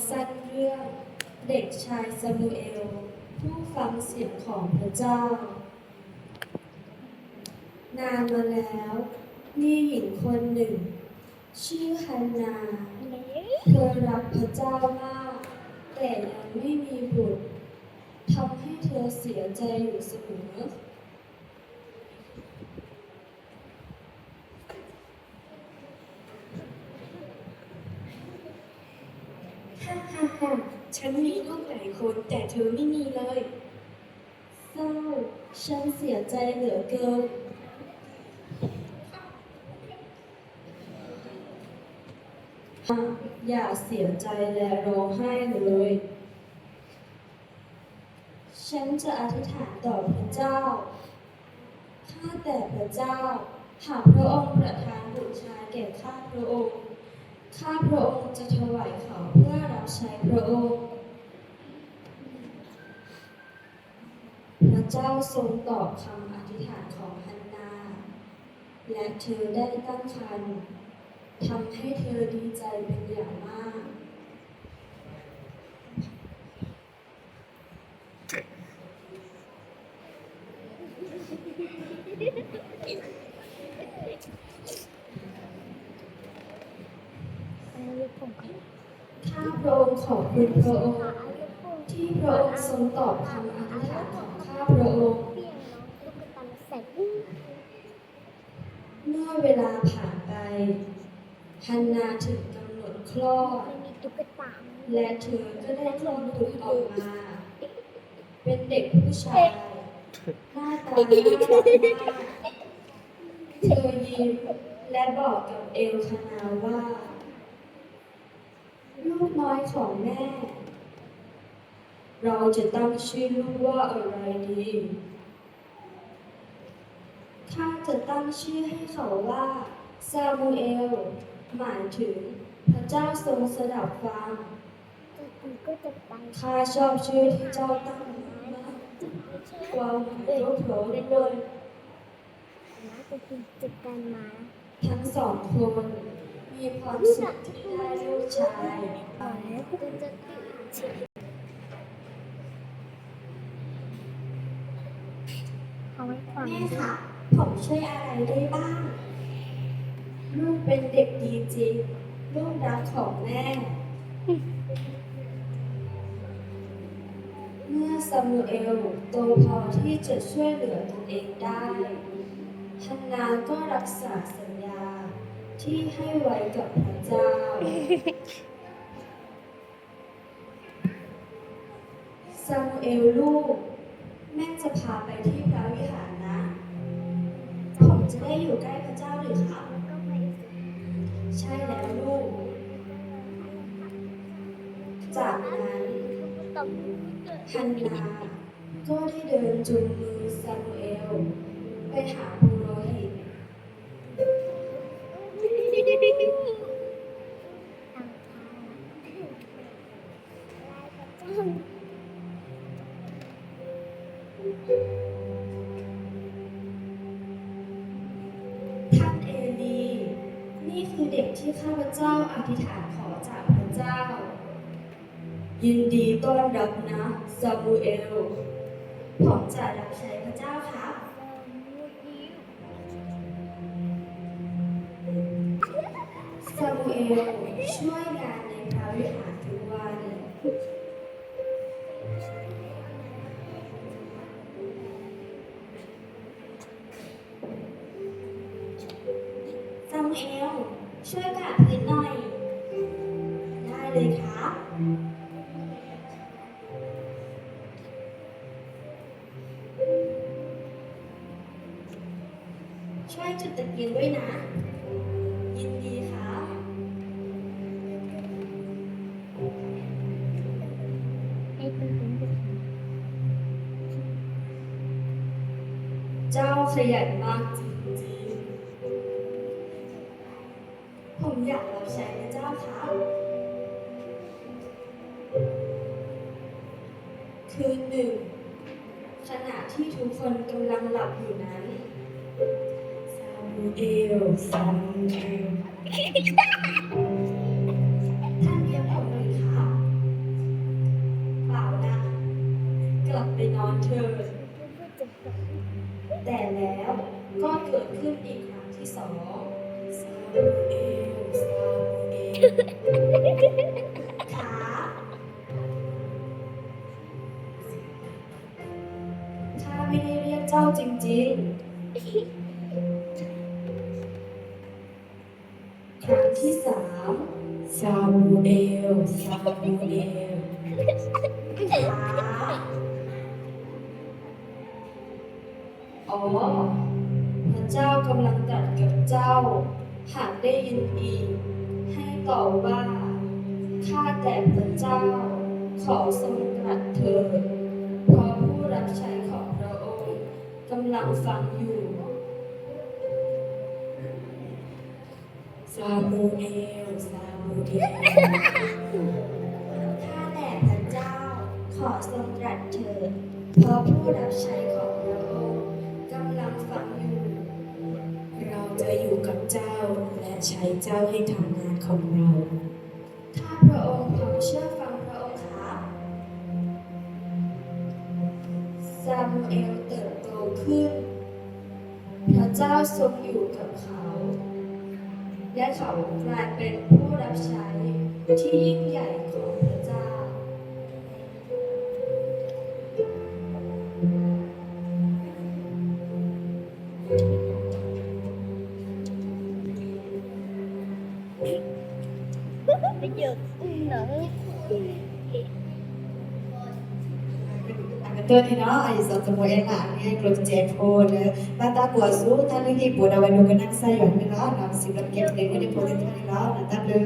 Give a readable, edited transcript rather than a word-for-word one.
สั้นเรื่องเด็กชายซามูเอลผู้ฟังเสียงของพระเจ้า นานมาแล้วมีหญิงคนหนึ่ง ชื่อฮันนาเธอรักพระเจ้ามาก แต่ยังไม่มีบุตรทำให้เธอเสียใจอยู่เสมอฮ่าฉันมีลูกหลายคนแต่เธอไม่มีเลยเศร้าฉันเสียใจเหลือเกินอย่าเสียใจและร้องไห้เลย ฉันจะอธิษฐานต่อพระเจ้า ข้าแต่พระเจ้า หากพระองค์ประทานบุตรชายแก่ข้าพระองค์ ข้าพระองค์จะถวายเขาเพื่อรับใช้พระองค์ พระเจ้าทรงตอบคำอธิษฐานของฮันนา และเธอได้ตั้งครรภ์ทำให้เธอดีใจเป็นอย่างมาก ข้าพระองค์ขอบคุณพระองค์ที่พระองค์ทรงตอบคำอธิษฐานของข้าพระองค์ เมื่อเวลาผ่านไปฮันนาถึงกำหนดคลอด และเธอก็ได้คลอดบุตรออกมา เป็นเด็กผู้ชายหน้าตาน่ารักมากเธอยิ้มและบอกกับเอลคานาว่า ลูกน้อยของแม่ เราจะตั้งชื่อลูกว่าอะไรดีข้าจะตั้งชื่อให้เขาว่าซามูเอลหมายถึงพระเจ้าทรงสดับฟังข้าชอบชื่อที่เจ้าตั้งมากความหมายก็เพราะด้วยทั้งสองคนมีความสุขที่ได้ลูกชายแม่ค่ะผมช่วยอะไรได้บ้าง ลูกเป็นเด็กดีจริง ลูกรักของแม่ เมื่อซามูเอลโตพอที่จะช่วยเหลือตนเองได้ฮันนาก็รักษาสัญญาที่ให้ไว้กับพระเจ้า ซามูเอลลูก แม่จะพาไปที่พระวิหารนะ ผมจะได้อยู่ใกล้พระเจ้าหรือคะใช่แล้วลูก จากนั้นฮันนาก็ได้เดินจูงมือซามูเอลไปหาปุโรหิต ท่านเอลี นี่คือเด็กที่ข้าพเจ้าอธิษฐานขอจากพระเจ้า ยินดีต้อนรับนะซามูเอล ผมจะรับใช้พระเจ้าครับ ซามูเอลช่วยงานในพระวิหารทุกวัน ซามูเอลช่วยกวาดพื้นหน่อย ได้เลยครับ ช่วยจุดตะเกียงด้วยนะ ยินดีครับ เจ้าขยันมากจริงๆ ผมอยากรับใช้พระเจ้าครับ คืนหนึ่ง ขณะที่ทุกคนกำลังหลับอยู่นั้นซามูเอล ท่านเรียกผมเลยครับ เถิดแต่แล้วก็เกิดขึ้นอีกครั้งที่สองซามูเอลซามูเอลขาข้าไม่ได้เรียกเจ้าจริงๆ ครั้งที่สามซามูเอลซามูเอลอ๋อพระเจ้ากำลังตรัสกับเจ้า หากได้ยินอีก ให้ตอบว่า ข้าแต่พระเจ้า ขอทรงตรัสเถิดเพราะผู้รับใช้ของพระองค์กำลังฟังอยู่ ซามูเอล ซามูเอล ข้าแต่พระเจ้า ขอทรงตรัสเถิดเพราะผู้รับใช้ของพระองค์กำลังฟังอยู่ เราจะอยู่กับเจ้าและใช้เจ้าให้ทำงานของเรา ถ้าพระองค์พร้อมเชื่อฟังพระองค์ครับซามูเอลเติบโตขึ้น พระเจ้าทรงอยู่กับเขา และเขากลายเป็นผู้รับใช้ที่ยิ่งใหญ่ของพระเจ้า Bây giờ nữa ตัวนี้เนาะไอ้สองสมุนไพรหลังไงกลุ่มเจฟโฟนะบ้านตากัวสู้ท่านเรื่องที่ปวดเอาไว้ดูกันนั่งใส่หย่อนไม่ร้อนนำสิบลำเก็บเด็กไม่ได้ปวดท่านร้อนนะตั้งเลย